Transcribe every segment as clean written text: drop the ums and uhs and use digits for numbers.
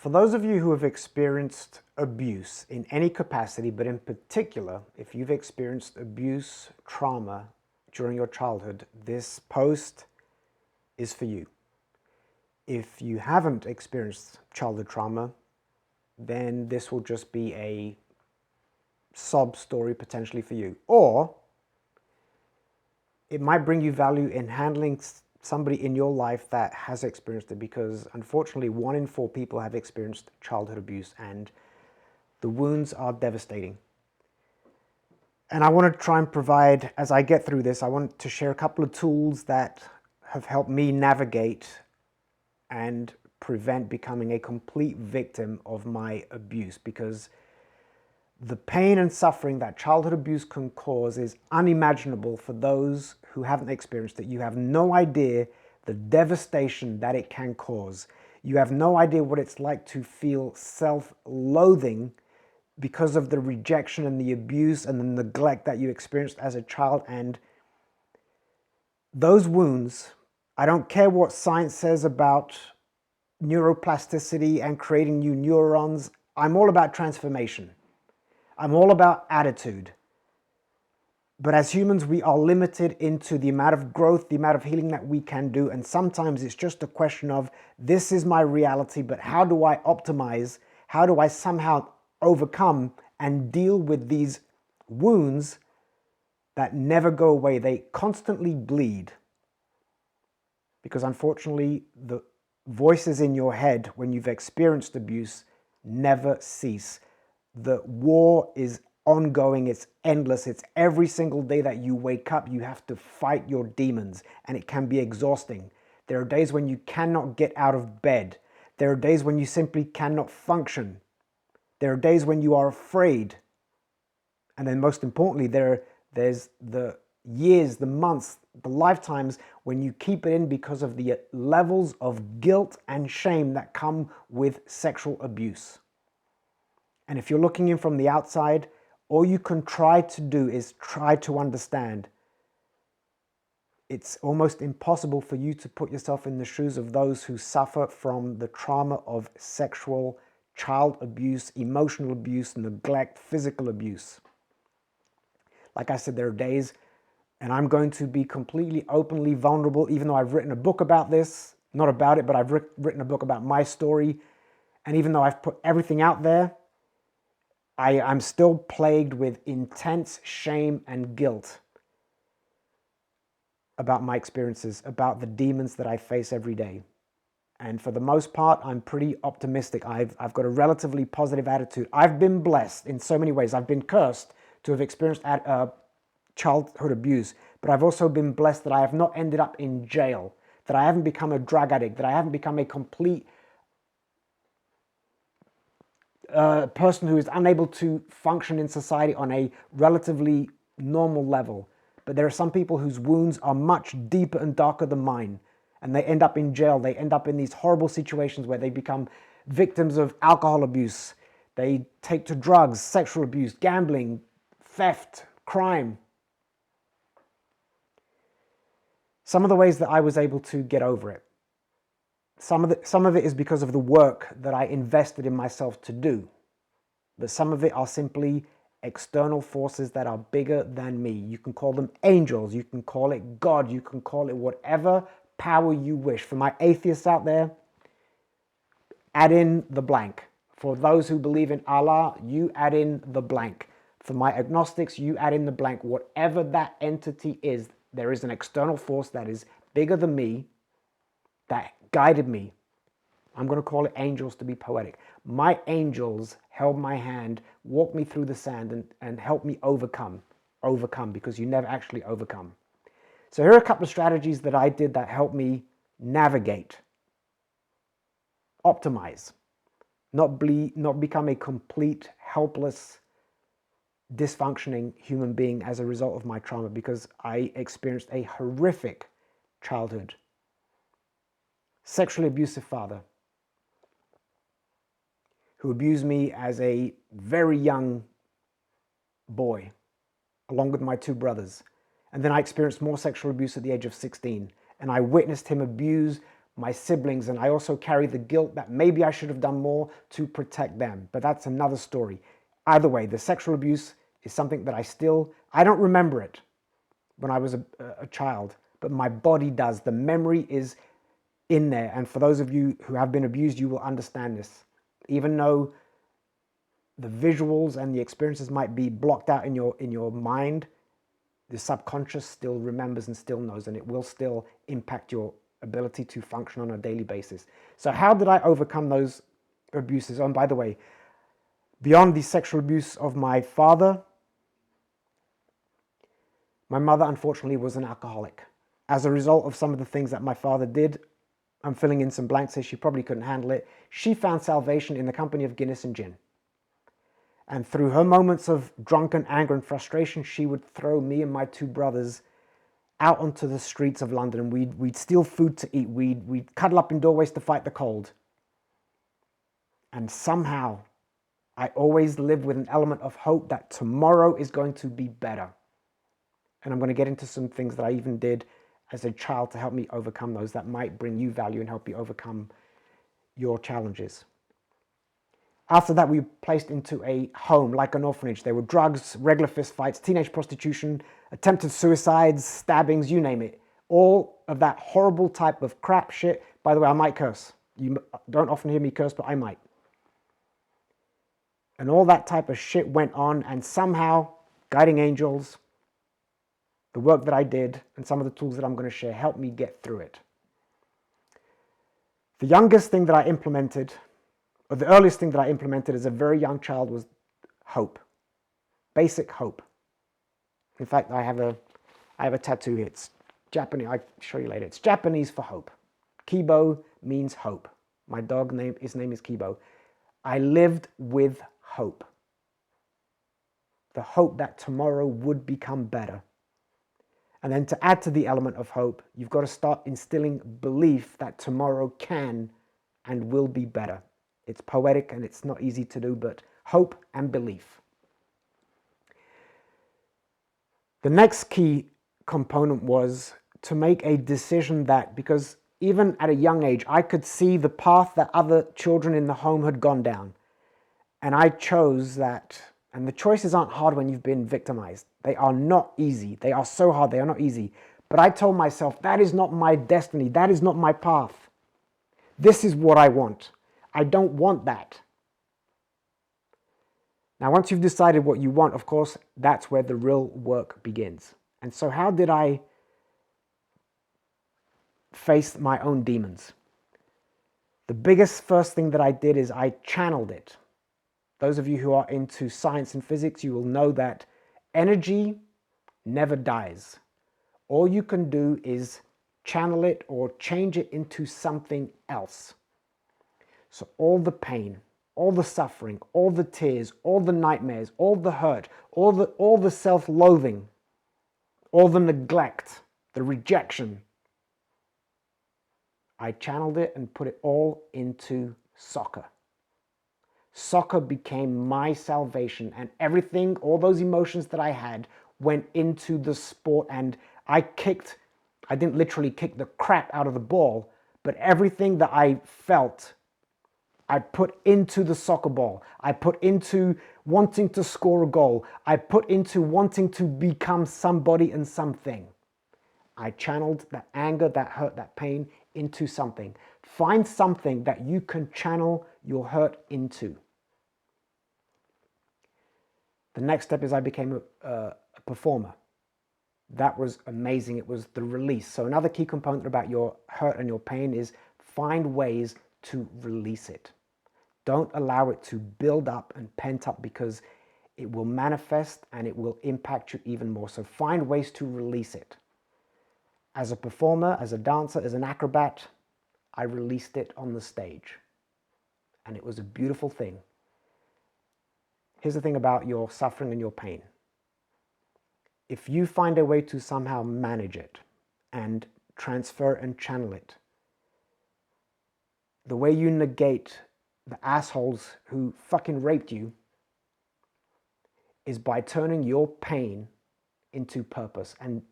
For those of you who have experienced abuse in any capacity, but in particular, if you've experienced abuse, trauma during your childhood, this post is for you. If you haven't experienced childhood trauma, then this will just be a sob story potentially for you. Or it might bring you value in handling somebody in your life that has experienced it, because unfortunately 1 in 4 people have experienced childhood abuse and the wounds are devastating. And I want to try and provide, as I get through this, I want to share a couple of tools that have helped me navigate and prevent becoming a complete victim of my abuse, because the pain and suffering that childhood abuse can cause is unimaginable for those who haven't experienced it. You have no idea the devastation that it can cause. You have no idea what it's like to feel self-loathing because of the rejection and the abuse and the neglect that you experienced as a child. And those wounds, I don't care what science says about neuroplasticity and creating new neurons. I'm all about transformation. I'm all about attitude. But as humans, we are limited into the amount of growth, the amount of healing that we can do. And sometimes it's just a question of, this is my reality, but how do I optimize? How do I somehow overcome and deal with these wounds that never go away? They constantly bleed. Because unfortunately, the voices in your head when you've experienced abuse never cease. The war is ongoing, it's endless, it's every single day that you wake up, you have to fight your demons, and it can be exhausting. There are days when you cannot get out of bed. There are days when you simply cannot function. There are days when you are afraid. And then most importantly, there's the years, the months, the lifetimes when you keep it in because of the levels of guilt and shame that come with sexual abuse. And if you're looking in from the outside, all you can try to do is try to understand. It's almost impossible for you to put yourself in the shoes of those who suffer from the trauma of sexual, child abuse, emotional abuse, neglect, physical abuse. Like I said, there are days, and I'm going to be completely openly vulnerable, even though I've written a book about this, not about it, but I've written a book about my story. And even though I've put everything out there, I'm still plagued with intense shame and guilt about my experiences, about the demons that I face every day. And for the most part, I'm pretty optimistic. I've got a relatively positive attitude. I've been blessed in so many ways. I've been cursed to have experienced childhood abuse, but I've also been blessed that I have not ended up in jail, that I haven't become a drug addict, that I haven't become a complete person who is unable to function in society on a relatively normal level. But there are some people whose wounds are much deeper and darker than mine, and they end up in jail. They end up in these horrible situations where they become victims of alcohol abuse. They take to drugs, sexual abuse, gambling, theft, crime. Some of the ways that I was able to get over it. Some of it is because of the work that I invested in myself to do. But some of it are simply external forces that are bigger than me. You can call them angels, you can call it God, you can call it whatever power you wish. For my atheists out there, add in the blank. For those who believe in Allah, you add in the blank. For my agnostics, you add in the blank. Whatever that entity is, there is an external force that is bigger than me, that guided me. I'm going to call it angels to be poetic. My angels held my hand, walked me through the sand, and helped me overcome, because you never actually overcome. So here are a couple of strategies that I did that helped me navigate, optimize, not become a complete, helpless, dysfunctioning human being as a result of my trauma, because I experienced a horrific childhood. Sexually abusive father who abused me as a very young boy, along with my 2 brothers. And then I experienced more sexual abuse at the age of 16. And I witnessed him abuse my siblings, and I also carry the guilt that maybe I should have done more to protect them. But that's another story. Either way, the sexual abuse is something that I don't remember it when I was a child, but my body does. The memory is in there. And for those of you who have been abused, you will understand this. Even though the visuals and the experiences might be blocked out in your mind, the subconscious still remembers and still knows, and it will still impact your ability to function on a daily basis. So how did I overcome those abuses? Oh, and by the way, beyond the sexual abuse of my father, my mother unfortunately was an alcoholic. As a result of some of the things that my father did, I'm filling in some blanks here, she probably couldn't handle it. She found salvation in the company of Guinness and gin. And through her moments of drunken anger and frustration, she would throw me and my two brothers out onto the streets of London, and we'd steal food to eat. We'd cuddle up in doorways to fight the cold. And somehow, I always lived with an element of hope that tomorrow is going to be better. And I'm going to get into some things that I even did as a child to help me overcome those that might bring you value and help you overcome your challenges. After that, we were placed into a home, like an orphanage. There were drugs, regular fist fights, teenage prostitution, attempted suicides, stabbings, you name it. All of that horrible type of crap shit. By the way, I might curse. You don't often hear me curse, but I might. And all that type of shit went on, and somehow, guiding angels, the work that I did, and some of the tools that I'm going to share helped me get through it. The youngest thing that I implemented, or the earliest thing that I implemented as a very young child, was hope. Basic hope. In fact, I have a tattoo here. It's Japanese. I'll show you later. It's Japanese for hope. Kibo means hope. My dog name, his name is Kibo. I lived with hope. The hope that tomorrow would become better. And then to add to the element of hope, you've got to start instilling belief that tomorrow can and will be better. It's poetic and it's not easy to do, but hope and belief. The next key component was to make a decision that, because even at a young age, I could see the path that other children in the home had gone down. And I chose that. And the choices aren't hard when you've been victimized. They are not easy. They are so hard. They are not easy. But I told myself, that is not my destiny. That is not my path. This is what I want. I don't want that. Now, once you've decided what you want, of course, that's where the real work begins. And so how did I face my own demons? The biggest first thing that I did is I channeled it. Those of you who are into science and physics, you will know that energy never dies. All you can do is channel it or change it into something else. So all the pain, all the suffering, all the tears, all the nightmares, all the hurt, all the self-loathing, all the neglect, the rejection, I channeled it and put it all into soccer. Soccer became my salvation, and everything, all those emotions that I had went into the sport, and I didn't literally kick the crap out of the ball, but everything that I felt, I put into the soccer ball. I put into wanting to score a goal. I put into wanting to become somebody and something. I channeled that anger, that hurt, that pain into something. Find something that you can channel your hurt into. The next step is I became a performer. That was amazing. It was the release. So another key component about your hurt and your pain is find ways to release it. Don't allow it to build up and pent up, because it will manifest and it will impact you even more. So find ways to release it. As a performer, as a dancer, as an acrobat, I released it on the stage. And it was a beautiful thing. Here's the thing about your suffering and your pain. If you find a way to somehow manage it and transfer and channel it, the way you negate the assholes who fucking raped you is by turning your pain into purpose. And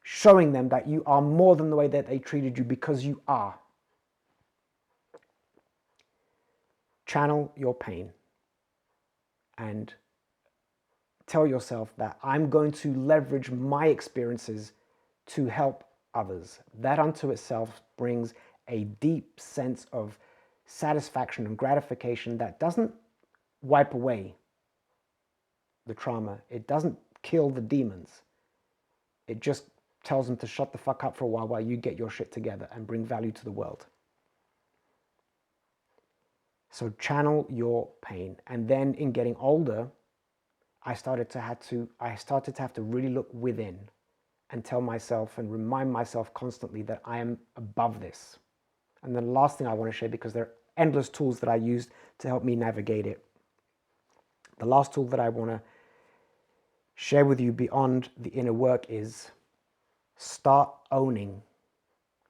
showing them that you are more than the way that they treated you, because you are. Channel your pain and tell yourself that I'm going to leverage my experiences to help others. That unto itself brings a deep sense of satisfaction and gratification that doesn't wipe away the trauma. It doesn't kill the demons. It just tells them to shut the fuck up for a while you get your shit together and bring value to the world. So channel your pain. And then in getting older, I started to have to really look within and tell myself and remind myself constantly that I am above this. And the last thing I want to share, because there are endless tools that I used to help me navigate it. The last tool that I want to share with you beyond the inner work is start owning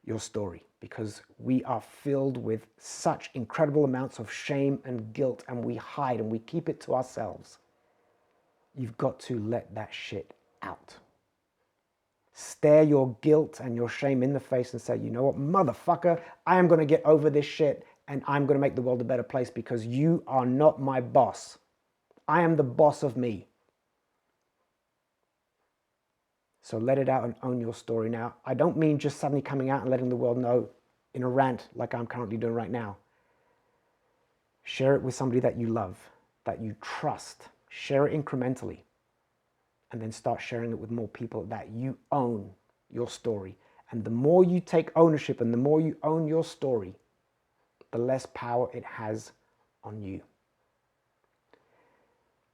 your story, because we are filled with such incredible amounts of shame and guilt, and we hide and we keep it to ourselves. You've got to let that shit out. Stare your guilt and your shame in the face and say, you know what, motherfucker, I am going to get over this shit and I'm going to make the world a better place, because you are not my boss. I am the boss of me. So let it out and own your story. Now, I don't mean just suddenly coming out and letting the world know in a rant like I'm currently doing right now. Share it with somebody that you love, that you trust. Share it incrementally. And then start sharing it with more people, that you own your story. And the more you take ownership and the more you own your story, the less power it has on you.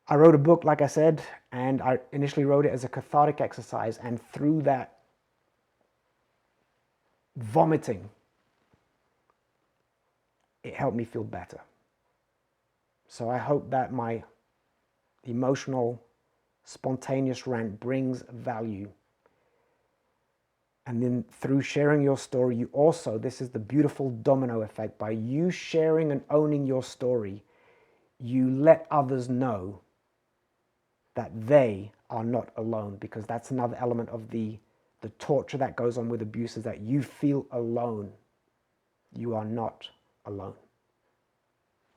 I wrote a book, like I said, and I initially wrote it as a cathartic exercise. And through that vomiting, it helped me feel better. So I hope that my emotional, spontaneous rant brings value. And then through sharing your story, you also, this is the beautiful domino effect, by you sharing and owning your story, you let others know that they are not alone, because that's another element of the torture that goes on with abuse, is that you feel alone. You are not alone.